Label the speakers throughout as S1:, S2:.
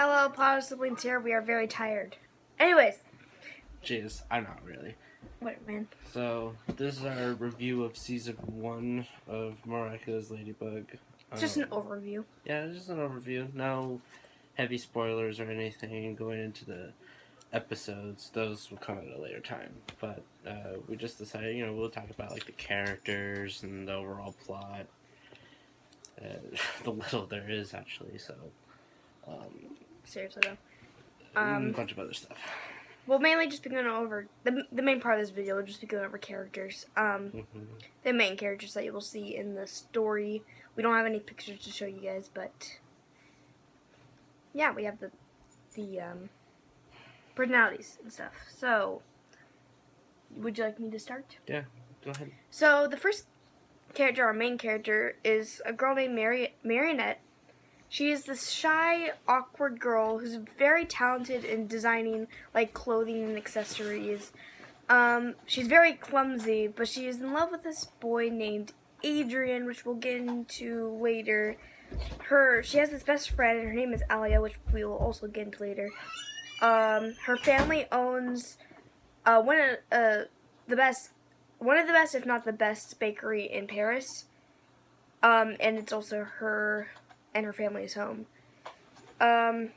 S1: Hello, Potter siblings here. We are very tired. Anyways.
S2: Jeez, I'm not really.
S1: What, man?
S2: So, this is our review of Season 1 of Miraculous Ladybug.
S1: Just an overview.
S2: Yeah, just an overview. No heavy spoilers or anything going into the episodes. Those will come at a later time. But we just decided, we'll talk about like the characters and the overall plot. The little there is, actually, so...
S1: Seriously, though.
S2: and a bunch of other stuff.
S1: We'll mainly just be going over... The main part of this video will just be going over characters. The main characters that you will see in the story. We don't have any pictures to show you guys, but... Yeah, we have the personalities and stuff. So, would you like me to start?
S2: Yeah, go ahead.
S1: So, the first character, our main character, is a girl named Marionette. She is this shy, awkward girl who's very talented in designing like clothing and accessories. She's very clumsy, but she is in love with this boy named Adrian, which we'll get into later. She has this best friend, and her name is Alia, which we will also get into later. Her family owns one of the best, if not the best, bakery in Paris. And it's also her and her family's home. Her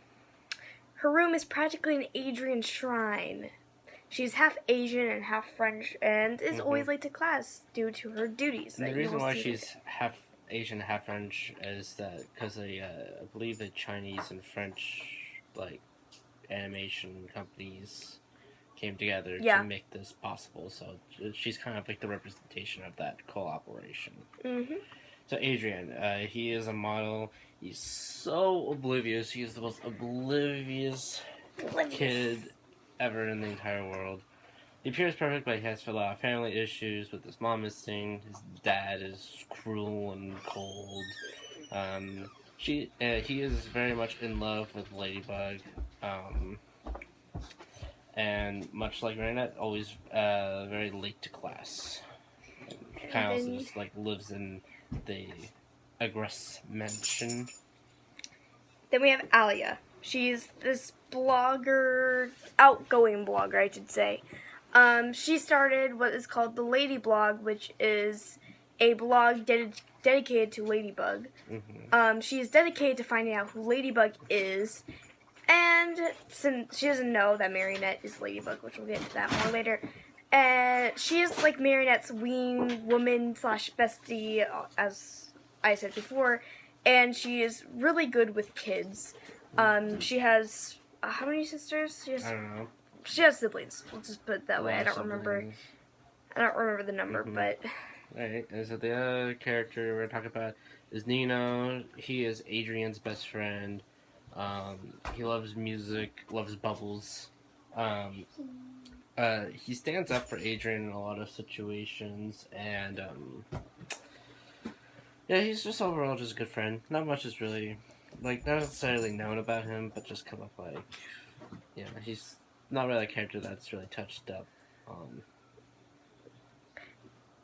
S1: room is practically an Adrian shrine. She's half Asian and half French, and is always late to class due to her duties.
S2: The reason why she's half Asian, half French is that because I believe the Chinese and French like animation companies came together to make this possible. So she's kind of like the representation of that cooperation. So Adrian, he is a model. He's so oblivious. He's the most oblivious kid ever in the entire world. He appears perfect, but he has a lot of family issues with his mom missing. His dad is cruel and cold. He is very much in love with Ladybug. And much like Marinette, always very late to class. Kind of just like lives in the Aggress mansion.
S1: Then we have Alia. She's this blogger, outgoing blogger, I should say. She started what is called the Lady Blog, which is a blog dedicated to Ladybug. She is dedicated to finding out who Ladybug is, and since she doesn't know that Marionette is Ladybug, which we'll get into that more later. And she is like Marionette's wing woman / bestie, as I said before, and she is really good with kids. She has how many sisters?
S2: I don't know.
S1: She has siblings. We'll just put it that way. I don't remember the number, but.
S2: Alright, and so the other character we're gonna talk about is Nino. He is Adrian's best friend. He loves music, loves bubbles. He stands up for Adrian in a lot of situations, and yeah, he's just overall just a good friend. Not much is really, like, not necessarily known about him, but just kind of like, yeah, he's not really a character that's really touched up.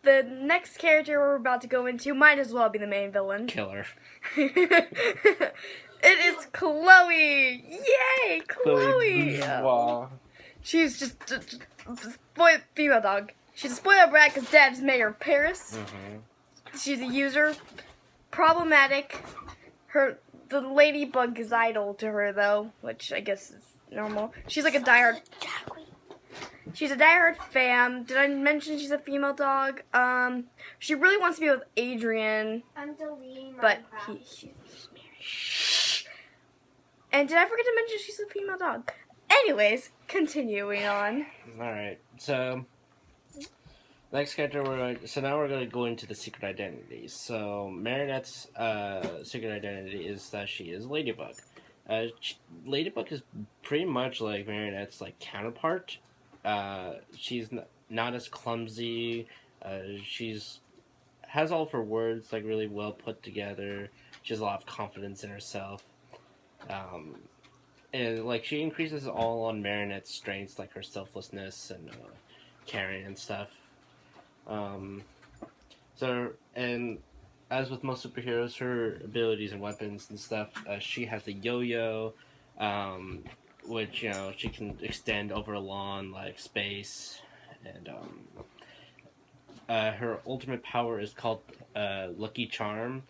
S1: The next character we're about to go into might as well be the main villain.
S2: Killer.
S1: It is Chloe! Yay, Chloe!
S2: Wow.
S1: She's just a female dog. She's a spoiled brat because dad's mayor of Paris. She's a user. Problematic. The Ladybug is idol to her, though, which I guess is normal. She's like a diehard... She's a diehard fan. Did I mention she's a female dog? She really wants to be with Adrian.
S3: I'm deleting
S1: but
S3: Minecraft.
S1: And did I forget to mention she's a female dog? Anyways, continuing on.
S2: Alright, so next character now we're going to go into the secret identities. So Marionette's secret identity is that she is Ladybug. Ladybug is pretty much like Marionette's like counterpart. She's not as clumsy. She's has all of her words like really well put together. She has a lot of confidence in herself. And like she increases all on Marionette's strengths, like her selflessness and caring and stuff. So, and as with most superheroes, her abilities and weapons and stuff, she has the yo-yo. which she can extend over a lawn like space, and her ultimate power is called Lucky Charm.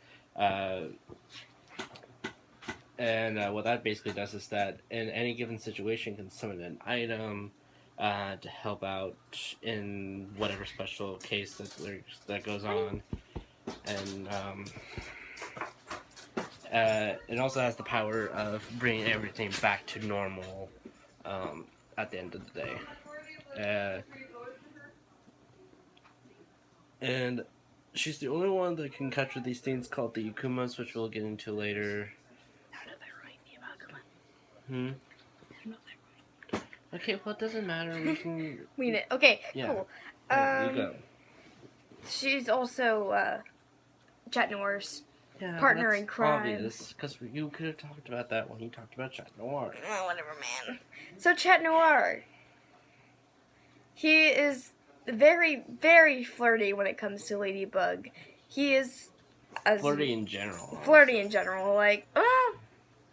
S2: And what that basically does is that in any given situation can summon an item to help out in whatever special case that goes on. And it also has the power of bringing everything back to normal at the end of the day. And she's the only one that can capture these things called the Akumas, which we'll get into later. Hmm? Okay, well, it doesn't matter. We can...
S1: Okay,
S2: yeah.
S1: cool.
S2: You go.
S1: She's also Chat Noir's partner in crime.
S2: Obvious, because you could have talked about that when you talked about Chat Noir.
S1: Oh, whatever, man. So, Chat Noir. He is very, very flirty when it comes to Ladybug. He is...
S2: flirty in general.
S1: Flirty in general, like,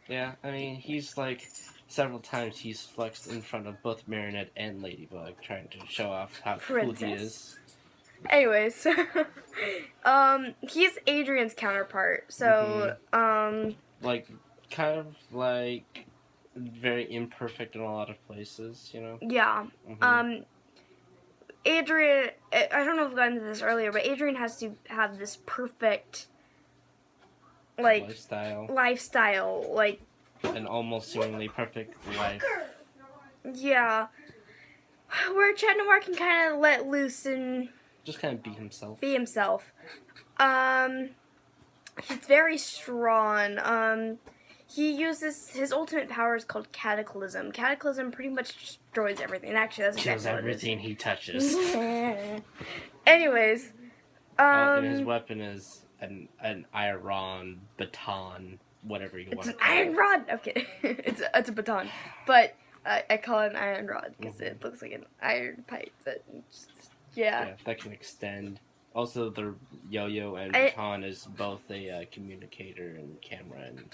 S2: Yeah, I mean, he's like... several times he's flexed in front of both Marinette and Ladybug, trying to show off how cool he is.
S1: Anyways, he's Adrian's counterpart, so,
S2: like, kind of, like, very imperfect in a lot of places,
S1: Yeah. Adrian, I don't know if I got into this earlier, but Adrian has to have this perfect, like... Lifestyle, like...
S2: an almost seemingly perfect life.
S1: Yeah. Where Chat Noir can kind of let loose and...
S2: just kind of be himself.
S1: He's very strong. He uses... his ultimate power is called Cataclysm. Cataclysm pretty much destroys everything. Actually, that's
S2: kills everything he touches.
S1: Anyways.
S2: And his weapon is an iron baton... whatever you want to call it.
S1: It's an iron rod! Okay, it's a baton. But I call it an iron rod because it looks like an iron pipe that yeah,
S2: that can extend. Also, the yo-yo and baton is both a communicator and camera and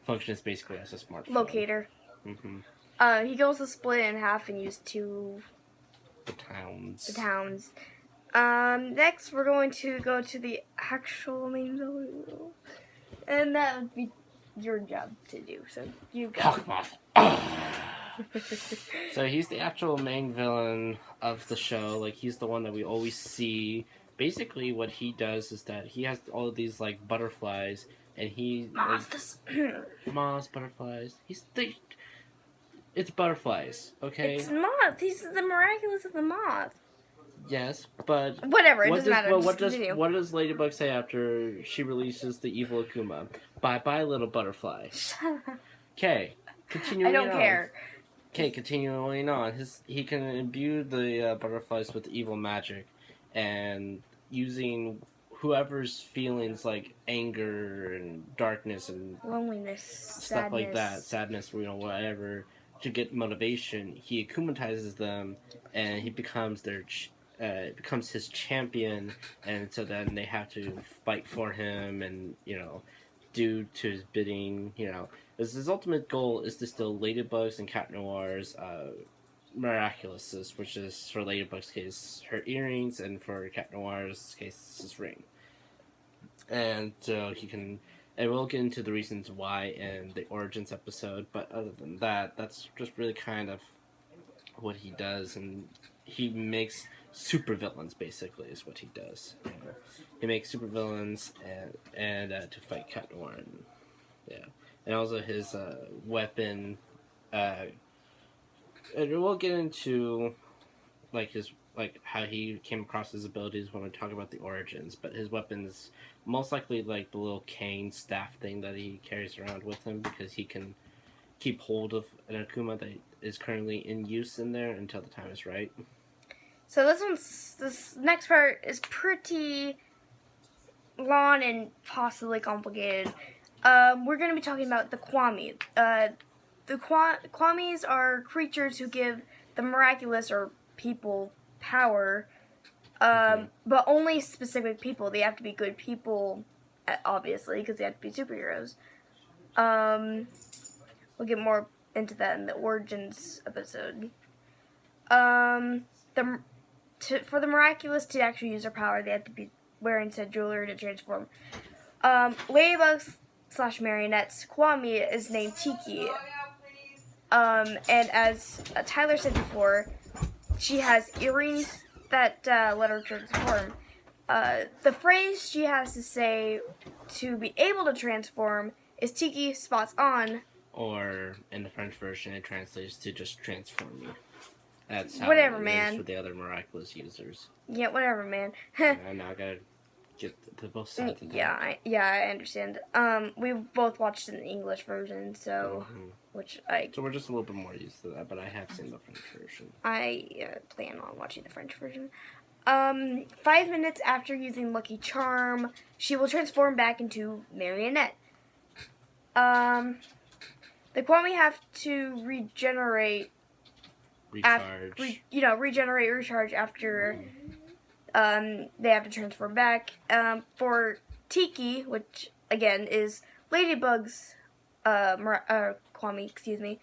S2: functions basically as a smartphone.
S1: Locator.
S2: Mm-hmm.
S1: He can also split it in half and use two batons. Next, we're going to go to the actual main villain. And that would be your job to do, so you go.
S2: So he's the actual main villain of the show. Like, he's the one that we always see. Basically, what he does is that he has all of these, like, butterflies, and he...
S1: moths,
S2: butterflies. It's butterflies, okay?
S1: It's moths. He's the Miraculous of the moth.
S2: Yes, but...
S1: whatever, it doesn't matter.
S2: What does Ladybug say after she releases the evil Akuma? Bye-bye, little butterfly. Okay, continuing on.
S1: I don't care.
S2: Okay, continuing on. He can imbue the butterflies with evil magic, and using whoever's feelings like anger and darkness and...
S1: loneliness,
S2: stuff like that, sadness, whatever, to get motivation, he akumatizes them, and he becomes becomes his champion, and so then they have to fight for him and, do to his bidding, His ultimate goal is to steal Ladybug's and Cat Noir's Miraculous, which is, for Ladybug's case, her earrings, and for Cat Noir's case, his ring. And so and we'll get into the reasons why in the Origins episode, but other than that, that's just really kind of what he does, and he makes supervillains, basically, is what he does. He makes supervillains and to fight Cat Noir, and also his weapon. And we'll get into how he came across his abilities when we talk about the Origins, but his weapon is most likely like the little cane staff thing that he carries around with him, because he can keep hold of an Akuma that is currently in use in there until the time is right.
S1: So this next part is pretty long and possibly complicated. We're going to be talking about the Kwami. The Kwamis are creatures who give the Miraculous or people power, but only specific people. They have to be good people, obviously, because they have to be superheroes. we'll get more into that in the Origins episode. For the Miraculous to actually use their power, they have to be wearing said jewelry to transform. Ladybugs / marionettes, Kwami is named Tiki. And as Tyler said before, she has earrings that let her transform. The phrase she has to say to be able to transform is Tiki spots on.
S2: Or in the French version, it translates to just transform me. That's how
S1: whatever,
S2: it
S1: man.
S2: is for the other Miraculous users.
S1: Yeah, whatever, man.
S2: I know, I gotta get to both sides of that.
S1: I understand. We both watched in the English version, so
S2: So we're just a little bit more used to that, but I have seen the French version.
S1: I plan on watching the French version. 5 minutes after using Lucky Charm, she will transform back into Marionette. The Kwami have to regenerate. Recharge after they have to transform back. For Tiki, which again is Ladybug's Kwami, excuse me,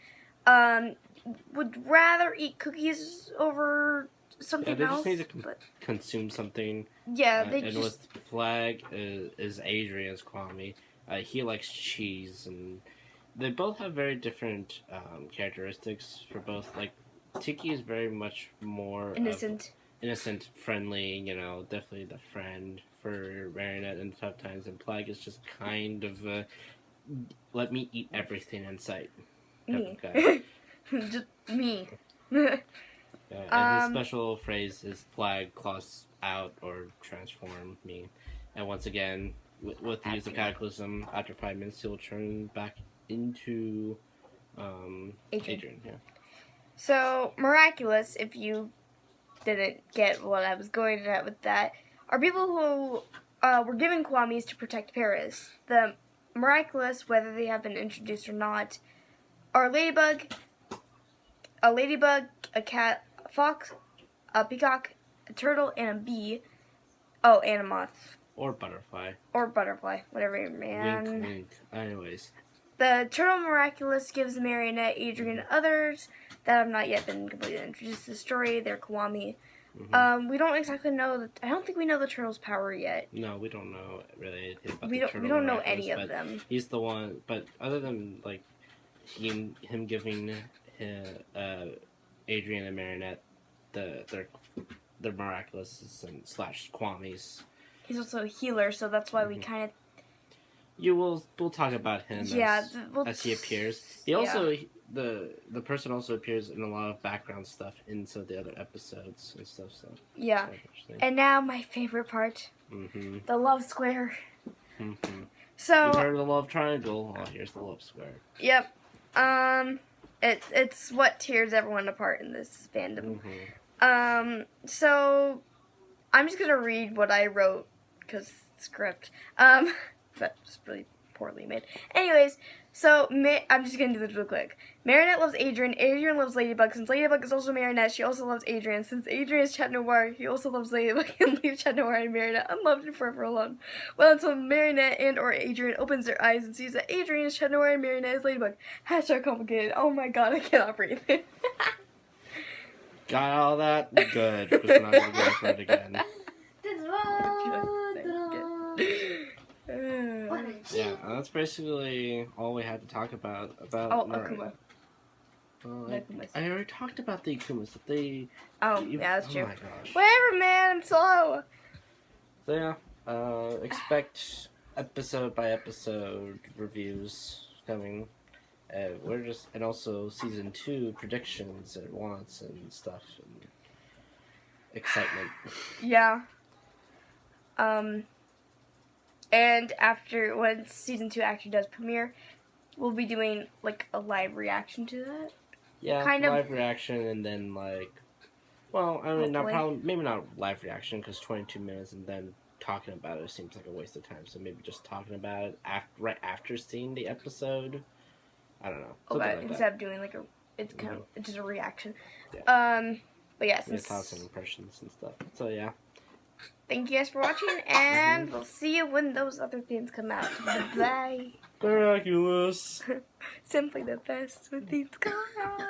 S1: would rather eat cookies over something else.
S2: They just need to consume something.
S1: Yeah,
S2: and with Flag is Adrian's Kwami. He likes cheese, and they both have very different characteristics for both. Like, Tiki is very much more
S1: innocent,
S2: friendly, definitely the friend for Marionette in tough times, and Plague is just kind of let me eat everything in sight.
S1: Me. Just me.
S2: And his special phrase is Plague, claws out, or transform me. And once again, with the use of Cataclysm, after 5 minutes, he'll turn back into Adrian. Yeah.
S1: So, Miraculous, if you didn't get what I was going at with that, are people who were given Kwamis to protect Paris. The Miraculous, whether they have been introduced or not, are a ladybug, a cat, a fox, a peacock, a turtle, and a bee. Oh, and a moth.
S2: Or butterfly.
S1: Whatever, man.
S2: Wink, wink. Anyways.
S1: The Turtle Miraculous gives the Marionette, Adrian, and others that have not yet been completely introduced to the story. They're Kwami. We don't exactly know. I don't think we know the Turtle's power yet.
S2: No, we don't know really anything about
S1: the Turtle. We don't know any of them.
S2: He's the one. But other than like him giving Adrian and Marionette the Miraculous and / Kwamis.
S1: He's also a healer, so that's why we kind of.
S2: We'll talk about him as he appears. He also the person also appears in a lot of background stuff in some of the other episodes and stuff. So
S1: yeah, and now my favorite part, the love square. So
S2: you've heard of the love triangle. Oh, here's the love square.
S1: Yep. It's what tears everyone apart in this fandom. So I'm just gonna read what I wrote because script. That's really poorly made. Anyways, so I'm just gonna do this real quick. Marionette loves Adrian. Adrian loves Ladybug. Since Ladybug is also Marionette, she also loves Adrian. Since Adrian is Chat Noir, he also loves Ladybug and leaves Chat Noir and Marionette unloved and forever alone. Well, until Marionette and or Adrian opens their eyes and sees that Adrian is Chat Noir and Marionette is Ladybug. Hashtag complicated. Oh my god, I cannot breathe.
S2: Got all that? Good. Because we're not gonna go for it again. Yeah, that's basically all we had to talk about.
S1: Akuma.
S2: I already talked about the Akumas.
S1: Yeah, that's true.
S2: Oh my gosh.
S1: Whatever, man. I'm slow.
S2: So yeah, expect episode by episode reviews coming. And also season 2 predictions and wants and stuff and excitement.
S1: Yeah. And after, when season 2 actually does premiere, we'll be doing, like, a live reaction to that.
S2: Yeah, live reaction and then, like, well, I mean, maybe not live reaction, because 22 minutes and then talking about it seems like a waste of time, so maybe just talking about it right after seeing the episode. I don't know.
S1: Okay, instead of doing, like, it's kind of, it's just a reaction.
S2: Yeah.
S1: But yeah,
S2: thoughts and impressions and stuff. So, yeah.
S1: Thank you guys for watching, and we'll see you when those other things come out. Bye.
S2: Miraculous.
S1: Simply the best with these girls.